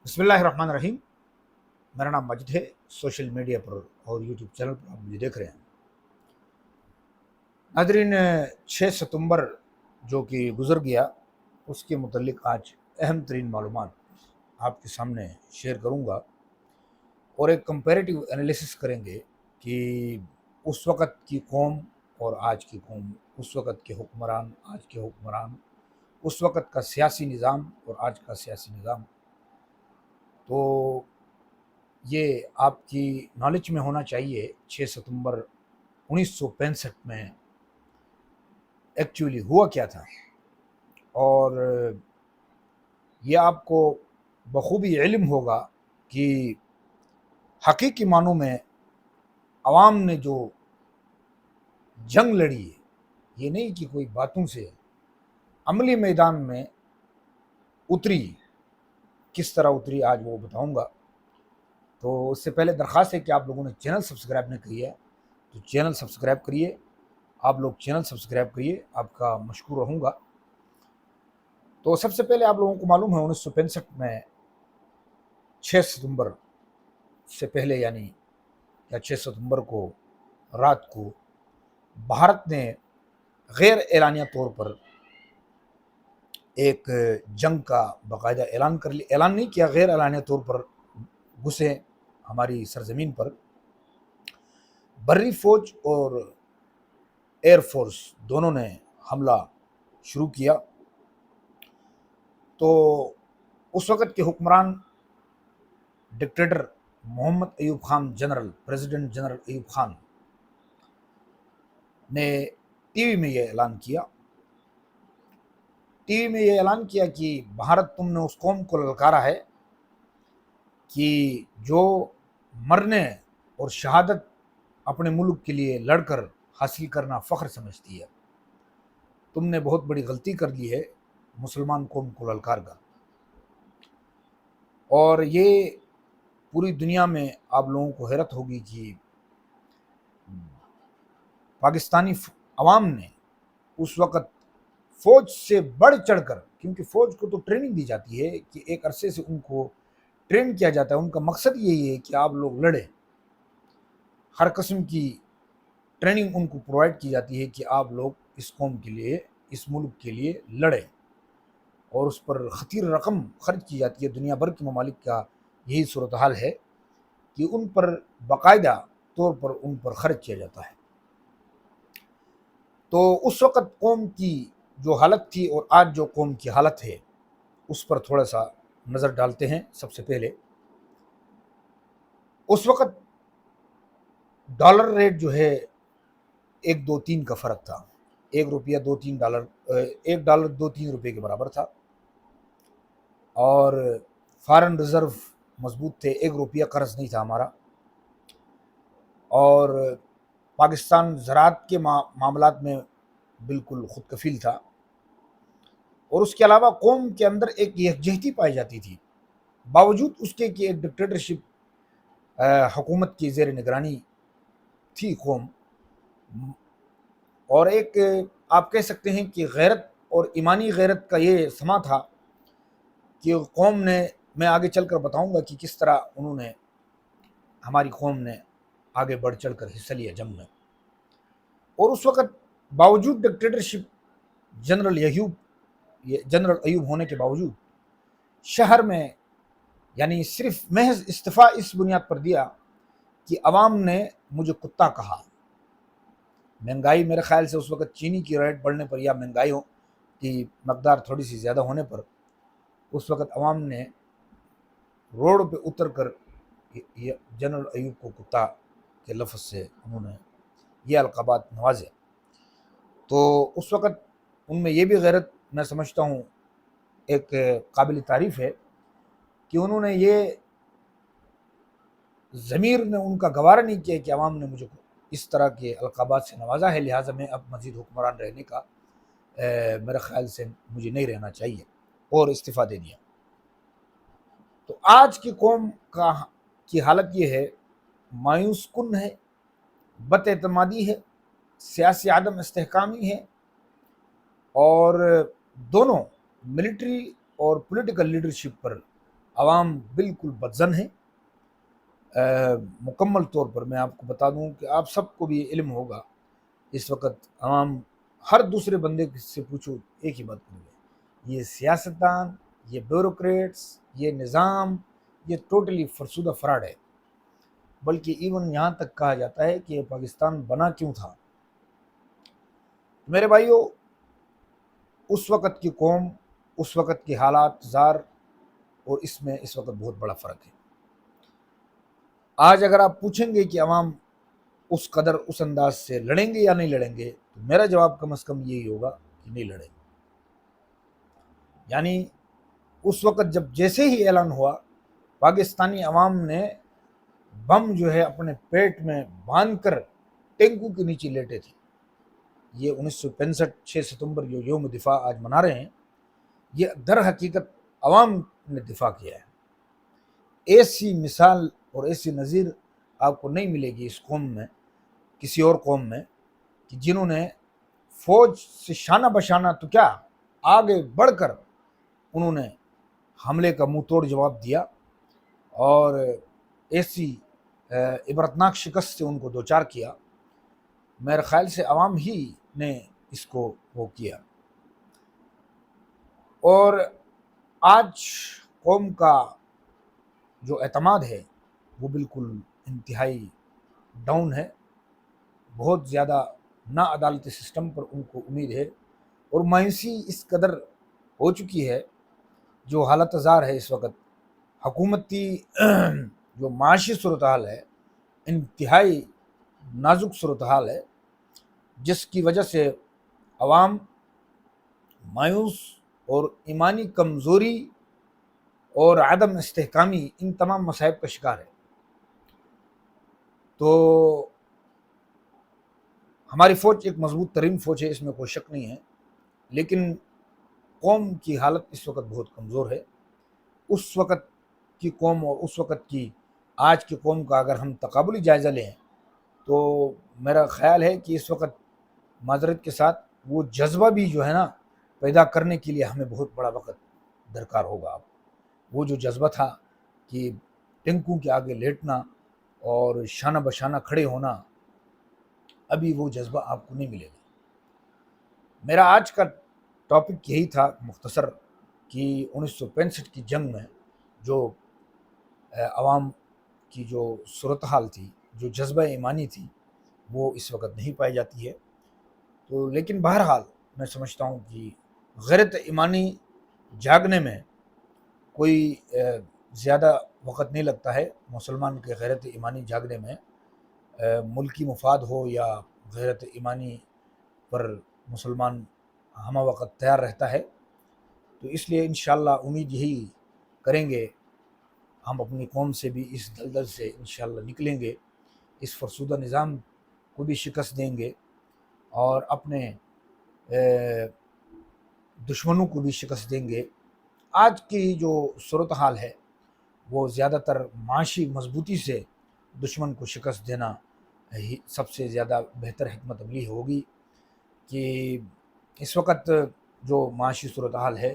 بسم اللہ الرحمن الرحیم۔ میرا نام مجد ہے۔ سوشل میڈیا پر اور یوٹیوب چینل پر آپ مجھے دیکھ رہے ہیں۔ ناظرین، 6 ستمبر جو کہ گزر گیا اس کے متعلق آج اہم ترین معلومات آپ کے سامنے شیئر کروں گا اور ایک کمپیریٹیو انالیسس کریں گے کہ اس وقت کی قوم اور آج کی قوم، اس وقت کے حکمران، آج کے حکمران، اس وقت کا سیاسی نظام اور آج کا سیاسی نظام۔ تو یہ آپ کی نالج میں ہونا چاہیے 6 ستمبر 1965 میں ایکچولی ہوا کیا تھا، اور یہ آپ کو بخوبی علم ہوگا کہ حقیقی معنوں میں عوام نے جو جنگ لڑی ہے، یہ نہیں کہ کوئی باتوں سے، عملی میدان میں اتری، کس طرح اتری آج وہ بتاؤں گا۔ تو اس سے پہلے درخواست ہے کہ آپ لوگوں نے چینل سبسکرائب نہیں کی ہے تو چینل سبسکرائب کریے۔ آپ لوگ چینل سبسکرائب کریے، آپ کا مشکور رہوں گا۔ تو سب سے پہلے آپ لوگوں کو معلوم ہے 1965 میں 6 ستمبر سے پہلے، یعنی 6 ستمبر کو رات کو بھارت نے غیر اعلانیہ طور پر ایک جنگ کا باقاعدہ اعلان نہیں کیا، غیر اعلانیہ طور پر گھسے ہماری سرزمین پر۔ بری فوج اور ایئر فورس دونوں نے حملہ شروع کیا۔ تو اس وقت کے حکمران ڈکٹیٹر محمد ایوب خان پریزیڈنٹ جنرل ایوب خان نے ٹی وی میں یہ اعلان کیا کہ بھارت، تم نے اس قوم کو للکارا ہے کہ جو مرنے اور شہادت اپنے ملک کے لیے لڑ کر حاصل کرنا فخر سمجھتی ہے، تم نے بہت بڑی غلطی کر لی ہے مسلمان قوم کو للکار کر۔ اور یہ پوری دنیا میں آپ لوگوں کو حیرت ہوگی کہ پاکستانی عوام نے اس وقت فوج سے بڑھ چڑھ کر، کیونکہ فوج کو تو ٹریننگ دی جاتی ہے کہ ایک عرصے سے ان کو ٹرین کیا جاتا ہے، ان کا مقصد یہی ہے کہ آپ لوگ لڑیں، ہر قسم کی ٹریننگ ان کو پرووائڈ کی جاتی ہے کہ آپ لوگ اس قوم کے لیے، اس ملک کے لیے لڑیں، اور اس پر خطیر رقم خرچ کی جاتی ہے۔ دنیا بھر کے ممالک کا یہی صورتحال ہے کہ ان پر باقاعدہ طور پر ان پر خرچ کیا جاتا ہے۔ تو اس وقت قوم کی جو حالت تھی اور آج جو قوم کی حالت ہے اس پر تھوڑا سا نظر ڈالتے ہیں۔ سب سے پہلے اس وقت ڈالر ریٹ جو ہے 1-2-3 کا فرق تھا، 1 روپیہ 2-3 ڈالر، 1 ڈالر 2-3 روپے کے برابر تھا، اور فارن ریزرو مضبوط تھے، 1 روپیہ قرض نہیں تھا ہمارا، اور پاکستان زراعت کے معاملات میں بالکل خود کفیل تھا، اور اس کے علاوہ قوم کے اندر ایک یکجہتی پائی جاتی تھی، باوجود اس کے کہ ایک ڈکٹیٹرشپ حکومت کی زیر نگرانی تھی قوم، اور ایک آپ کہہ سکتے ہیں کہ غیرت اور ایمانی غیرت کا یہ سما تھا کہ قوم نے، میں آگے چل کر بتاؤں گا کہ کس طرح انہوں نے، ہماری قوم نے آگے بڑھ چڑھ کر حصہ لیا جنگ میں۔ اور اس وقت باوجود ڈکٹیٹرشپ جنرل ایوب ہونے کے باوجود شہر میں، یعنی صرف محض استعفیٰ اس بنیاد پر دیا کہ عوام نے مجھے کتا کہا۔ مہنگائی، میرے خیال سے اس وقت چینی کی ریٹ بڑھنے پر یا مہنگائی کی مقدار تھوڑی سی زیادہ ہونے پر اس وقت عوام نے روڈ پہ اتر کر جنرل ایوب کو کتا کے لفظ سے انہوں نے یہ القابات نوازے۔ تو اس وقت ان میں یہ بھی غیرت، میں سمجھتا ہوں ایک قابل تعریف ہے کہ انہوں نے یہ ضمیر نے ان کا گوارا نہیں کیا کہ عوام نے مجھے اس طرح کے القابات سے نوازا ہے، لہٰذا میں اب مزید حکمران رہنے کا میرے خیال سے مجھے نہیں رہنا چاہیے، اور استعفیٰ دے دیا۔ تو آج کی قوم کی حالت یہ ہے، مایوس کن ہے، بد اعتمادی ہے، سیاسی عدم استحکامی ہے، اور دونوں ملٹری اور پولیٹیکل لیڈرشپ پر عوام بالکل بدزن ہیں۔ مکمل طور پر میں آپ کو بتا دوں کہ آپ سب کو بھی علم ہوگا، اس وقت عوام ہر دوسرے بندے سے پوچھو ایک ہی بات کریں گے، یہ سیاستدان، یہ بیوروکریٹس، یہ نظام، یہ ٹوٹلی فرسودہ فراڈ ہے۔ بلکہ ایون یہاں تک کہا جاتا ہے کہ یہ پاکستان بنا کیوں تھا۔ میرے بھائیو، اس وقت کی قوم، اس وقت کے حالات زار اور اس میں اس وقت بہت بڑا فرق ہے۔ آج اگر آپ پوچھیں گے کہ عوام اس قدر اس انداز سے لڑیں گے یا نہیں لڑیں گے، تو میرا جواب کم از کم یہی ہوگا کہ نہیں لڑیں گے۔ یعنی اس وقت جب جیسے ہی اعلان ہوا، پاکستانی عوام نے بم جو ہے اپنے پیٹ میں باندھ کر ٹینکوں کے نیچے لیٹے تھے۔ یہ 1965 6 ستمبر جو یوم دفاع آج منا رہے ہیں، یہ در حقیقت عوام نے دفاع کیا ہے۔ ایسی مثال اور ایسی نظیر آپ کو نہیں ملے گی اس قوم میں، کسی اور قوم میں، کہ جنہوں نے فوج سے شانہ بشانہ تو کیا آگے بڑھ کر انہوں نے حملے کا منہ توڑ جواب دیا اور ایسی عبرتناک شکست سے ان کو دوچار کیا۔ میرے خیال سے عوام ہی نے اس کو وہ کیا۔ اور آج قوم کا جو اعتماد ہے وہ بالکل انتہائی ڈاؤن ہے۔ بہت زیادہ ناعدالتی سسٹم پر ان کو امید ہے، اور مایوسی اس قدر ہو چکی ہے۔ جو حالت زار ہے اس وقت حکومتی جو معاشی صورتحال ہے، انتہائی نازک صورتحال ہے، جس کی وجہ سے عوام مایوس اور ایمانی کمزوری اور عدم استحکامی ان تمام مصائب کا شکار ہے۔ تو ہماری فوج ایک مضبوط ترین فوج ہے، اس میں کوئی شک نہیں ہے، لیکن قوم کی حالت اس وقت بہت کمزور ہے۔ اس وقت کی قوم اور اس وقت کی آج کی قوم کا اگر ہم تقابلی جائزہ لیں تو میرا خیال ہے کہ اس وقت معذرت کے ساتھ وہ جذبہ بھی جو ہے نا پیدا کرنے کے لیے ہمیں بہت بڑا وقت درکار ہوگا۔ وہ جو جذبہ تھا کہ ٹینکوں کے آگے لیٹنا اور شانہ بشانہ کھڑے ہونا، ابھی وہ جذبہ آپ کو نہیں ملے گا۔ میرا آج کا ٹاپک یہی تھا مختصر، کہ 1965 کی جنگ میں جو عوام کی جو صورتحال تھی، جو جذبہ ایمانی تھی، وہ اس وقت نہیں پائی جاتی ہے۔ تو لیکن بہرحال میں سمجھتا ہوں کہ غیرت ایمانی جاگنے میں کوئی زیادہ وقت نہیں لگتا ہے۔ مسلمان کے غیرت ایمانی جاگنے میں ملکی مفاد ہو یا غیرت ایمانی پر مسلمان ہمہ وقت تیار رہتا ہے۔ تو اس لیے انشاءاللہ امید یہی کریں گے، ہم اپنی قوم سے بھی اس دلدل سے انشاءاللہ نکلیں گے، اس فرسودہ نظام کو بھی شکست دیں گے اور اپنے دشمنوں کو بھی شکست دیں گے۔ آج کی جو صورتحال ہے وہ زیادہ تر معاشی مضبوطی سے دشمن کو شکست دینا ہی سب سے زیادہ بہتر حکمت عملی ہوگی، کہ اس وقت جو معاشی صورتحال ہے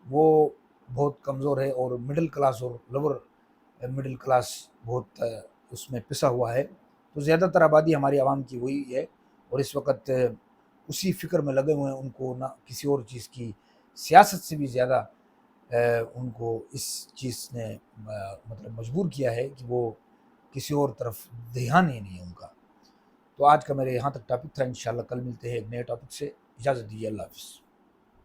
وہ بہت کمزور ہے، اور مڈل کلاس اور لوور مڈل کلاس بہت اس میں پسا ہوا ہے۔ تو زیادہ تر آبادی ہماری عوام کی وہی ہے، اور اس وقت اسی فکر میں لگے ہوئے ہیں۔ ان کو نہ کسی اور چیز کی، سیاست سے بھی زیادہ ان کو اس چیز نے مطلب مجبور کیا ہے کہ وہ کسی اور طرف دھیان ہی نہیں ہے ان کا۔ تو آج کا میرے یہاں تک ٹاپک تھا، انشاءاللہ کل ملتے ہیں ایک نئے ٹاپک سے۔ اجازت دیجیے، اللہ حافظ۔